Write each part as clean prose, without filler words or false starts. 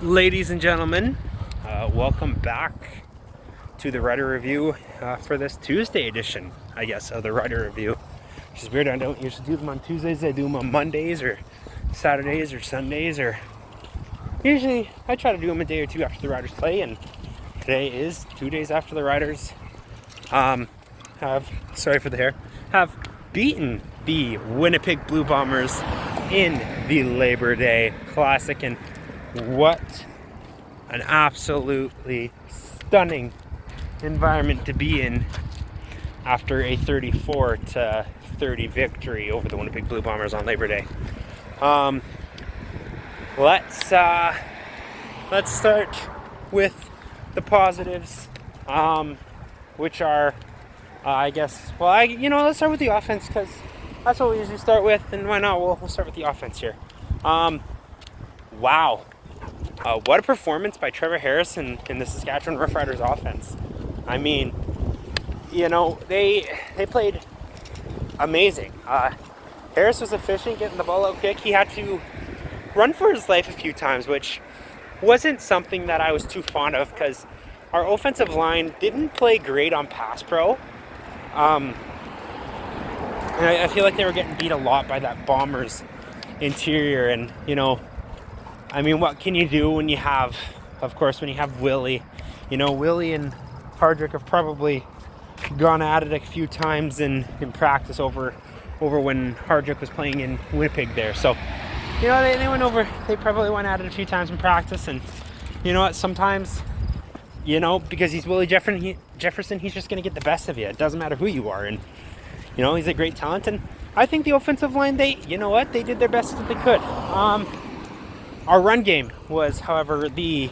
Ladies and gentlemen, welcome back to the Rider Review for this Tuesday edition, I guess, of the Rider Review. Which is weird, I don't usually do them on Tuesdays, I do them on Mondays or Saturdays or Sundays, or usually I try to do them a day or two after the Riders play, and today is 2 days after the Riders have beaten the Winnipeg Blue Bombers in the Labor Day Classic. And what an absolutely stunning environment to be in after a 34-30 victory over the Winnipeg Blue Bombers on Labor Day. Let's start with the positives, which are, let's start with the offense, because that's what we usually start with, and why not? We'll start with the offense here. Wow. What a performance by Trevor Harris in the Saskatchewan Roughriders offense. I mean, they played amazing. Harris was efficient getting the ball out quick. He had to run for his life a few times, which wasn't something that I was too fond of, because our offensive line didn't play great on pass pro. And I feel like they were getting beat a lot by that Bombers interior, and what can you do when you have Willie? Willie and Hardrick have probably gone at it a few times in practice over when Hardrick was playing in Winnipeg there. So, they went over, they probably went at it a few times in practice, and sometimes, because he's Willie Jefferson, he's just going to get the best of you. It doesn't matter who you are, and, he's a great talent, and I think the offensive line, they did their best that they could. Our run game was, however, the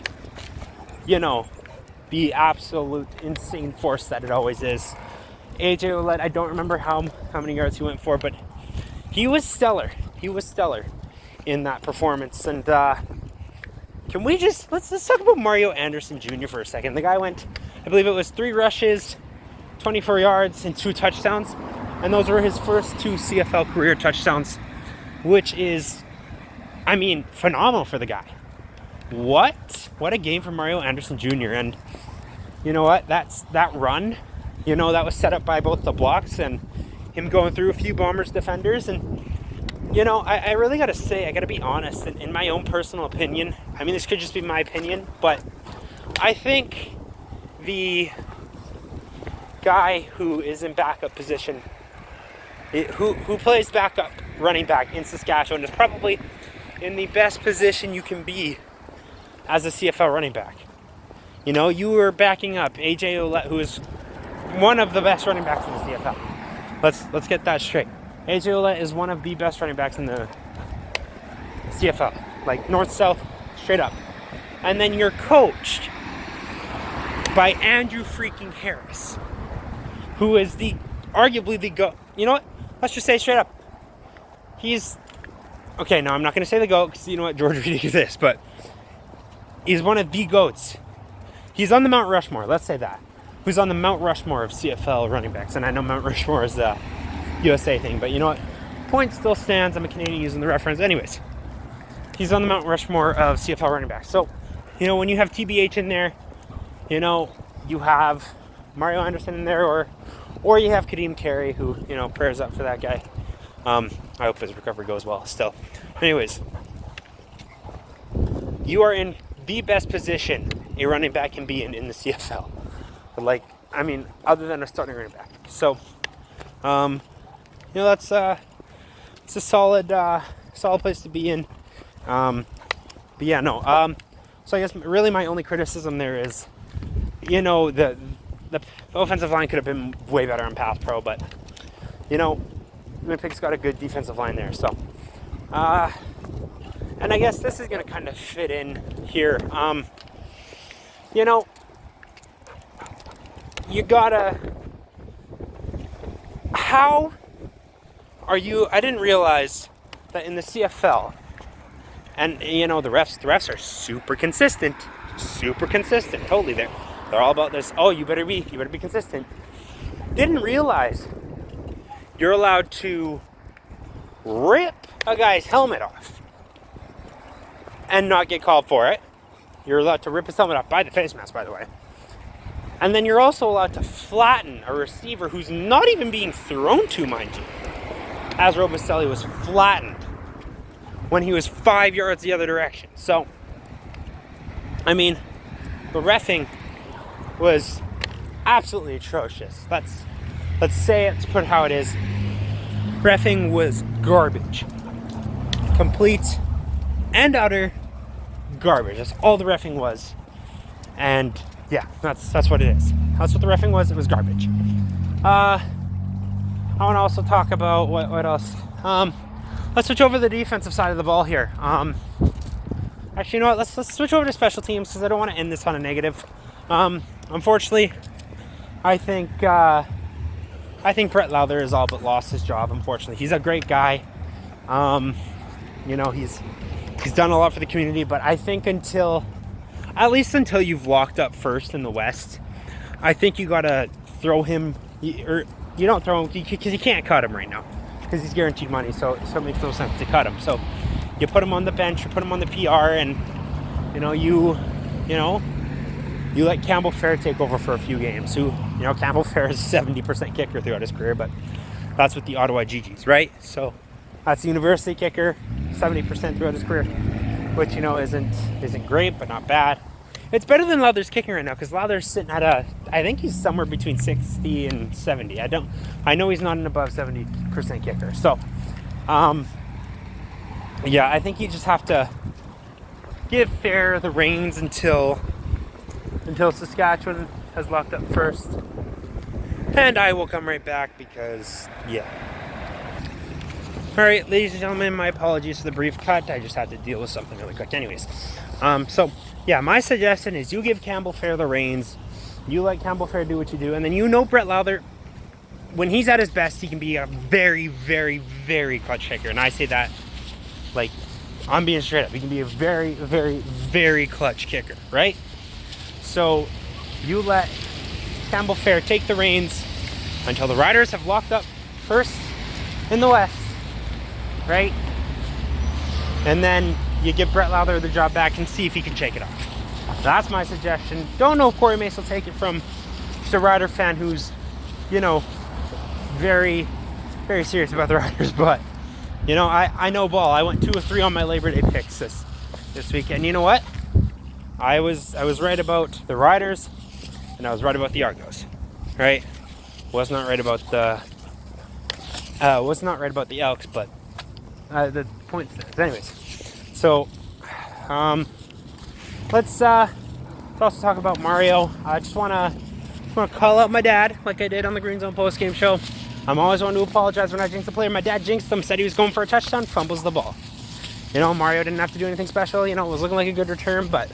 absolute insane force that it always is. AJ Ouellette, I don't remember how many yards he went for, but he was stellar. He was stellar in that performance. And let's talk about Mario Anderson Jr. for a second. The guy went, I believe it was 3 rushes, 24 yards, and 2 touchdowns. And those were his first 2 CFL career touchdowns, which is, phenomenal for the guy. What a game for Mario Anderson Jr. And that run, that was set up by both the blocks and him going through a few Bombers defenders. And, I really got to say, I got to be honest, in my own personal opinion, this could just be my opinion, but I think the guy who is in backup position, who plays backup running back in Saskatchewan, is probably in the best position you can be as a CFL running back. You were backing up AJ Ouellette, who is one of the best running backs in the CFL. Let's get that straight. AJ Ouellette is one of the best running backs in the CFL, like north-south, straight up. And then you're coached by Andrew freaking Harris, who is arguably the GOAT. You know what? Let's just say straight up. Okay, no, I'm not going to say the GOAT, because George Reed is this, but he's one of the GOATs. He's on the Mount Rushmore, let's say that. Who's on the Mount Rushmore of CFL running backs, and I know Mount Rushmore is a USA thing, but you know what? Point still stands. I'm a Canadian using the reference. Anyways, he's on the Mount Rushmore of CFL running backs. So, when you have TBH in there, you have Mario Anderson in there, or you have Kaden Carey, who, prayers up for that guy. I hope his recovery goes well still. Anyways, you are in the best position a running back can be in the CFL. Other than a starting running back. So, it's a solid place to be in. So I guess really my only criticism there is, the offensive line could have been way better on pass pro, but, Winnipeg's got a good defensive line there. So, and I guess this is going to kind of fit in here. You gotta, how are you, I didn't realize that in the CFL, and the refs are super consistent, totally they're all about this, you better be consistent. Didn't realize you're allowed to rip a guy's helmet off and not get called for it. You're allowed to rip his helmet off by the face mask, by the way. And then you're also allowed to flatten a receiver who's not even being thrown to, mind you. As Robicelli was flattened when he was 5 yards the other direction. So, I mean, the reffing was absolutely atrocious. Let's say it, let's put it how it is. Reffing was garbage. Complete and utter garbage. That's all the reffing was. And yeah, that's what it is. That's what the reffing was. It was garbage. I want to also talk about what else. Let's switch over to the defensive side of the ball here. Actually, you know what? Let's switch over to special teams because I don't want to end this on a negative. Unfortunately, I think Brett Lauther has all but lost his job. Unfortunately, he's a great guy. You know, he's done a lot for the community, but I think until you've locked up first in the West, I think you gotta throw him, or you don't throw him because you can't cut him right now because he's guaranteed money. So it makes no sense to cut him. So you put him on the bench, you put him on the PR, and you let Campbell Fair take over for a few games. Campbell Fair is 70% kicker throughout his career, but that's with the Ottawa GGs, right? So that's the university kicker, 70% throughout his career, which isn't great, but not bad. It's better than Lauther's kicking right now because Lauther's sitting at I think he's somewhere between 60 and 70. I know he's not an above 70% kicker. So, yeah, I think you just have to give Fair the reins until Saskatchewan has locked up first. And I will come right back because, yeah. Alright, ladies and gentlemen, my apologies for the brief cut. I just had to deal with something really quick. Anyways, so, yeah, my suggestion is you give Campbell Fair the reins. You let Campbell Fair do what you do. And then Brett Lauther, when he's at his best, he can be a very, very, very clutch kicker. And I say that, like, I'm being straight up. He can be a very, very, very clutch kicker, right? So you let Campbell Fair take the reins until the Riders have locked up first in the West, right? And then you give Brett Lauther the job back and see if he can shake it off. That's my suggestion. Don't know if Corey Mace will take it from just a Rider fan who's, very, very serious about the Riders, but I know ball. I went 2 of 3 on my Labor Day picks this week, and you know what? I was right about the Riders, and I was right about the Argos, right? Was not right about the Elks, but the point stands. Anyways, so let's also talk about Mario. I just want to call out my dad, like I did on the Green Zone postgame show. I'm always wanting to apologize when I jinx a player. My dad jinxed him, said he was going for a touchdown, fumbles the ball. Mario didn't have to do anything special. It was looking like a good return, but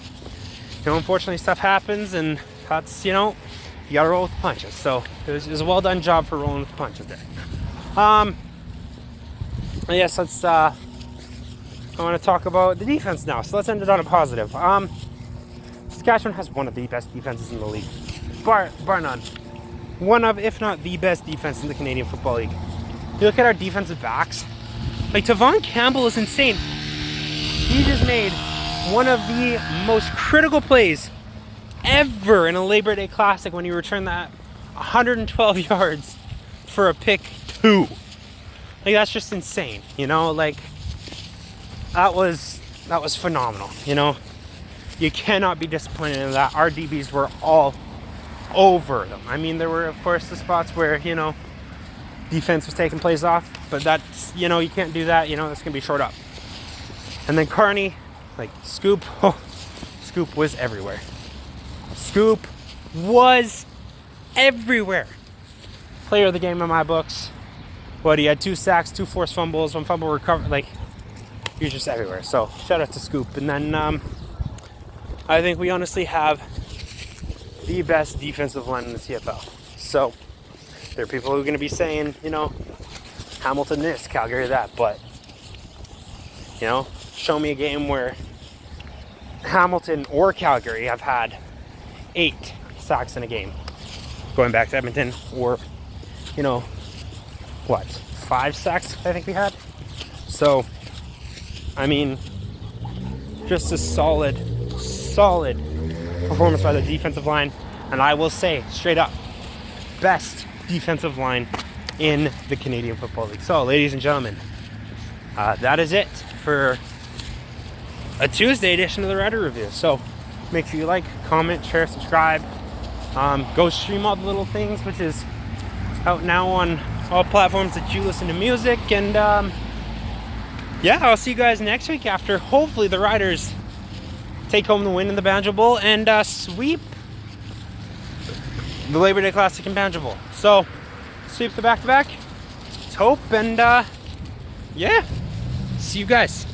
unfortunately stuff happens, and that's you gotta roll with the punches. So it was a well done job for rolling with the punches there. Yes, let's I want to talk about the defense now. So let's end it on a positive. Saskatchewan has one of the best defenses in the league, bar none. One of, if not the best defense in the Canadian Football League. You look at our defensive backs, like Tavon Campbell is insane. He just made one of the most critical plays ever in a Labor Day Classic when he returned that 112 yards for a pick 2. Like, that's just insane, like that was phenomenal. You cannot be disappointed in that. Our DBs were all over them. I mean, there were of course the spots where defense was taking plays off, but that's you can't do that. That's gonna be short up. And then Carney, like Scoop was everywhere. Scoop was everywhere. Player of the game in my books. He had 2 sacks, 2 forced fumbles, 1 fumble recovery. Like, he was just everywhere. So shout out to Scoop. And then I think we honestly have the best defensive line in the CFL. So there are people who are going to be saying, Hamilton this, Calgary that, but show me a game where Hamilton or Calgary have had 8 sacks in a game, going back to Edmonton, or 5 sacks I think we had. So I mean, just a solid solid performance by the defensive line. And I will say, straight up, best defensive line in the Canadian Football League. So, ladies and gentlemen, that is it for a Tuesday edition of the Rider Review. So, make sure you like, comment, share, subscribe. Go stream all the little things, which is out now on all platforms that you listen to music. And yeah, I'll see you guys next week after hopefully the Riders take home the win in the Banjo Bowl and sweep the Labor Day Classic in Banjo Bowl. So, sweep the back-to-back. Let's hope, and yeah, see you guys.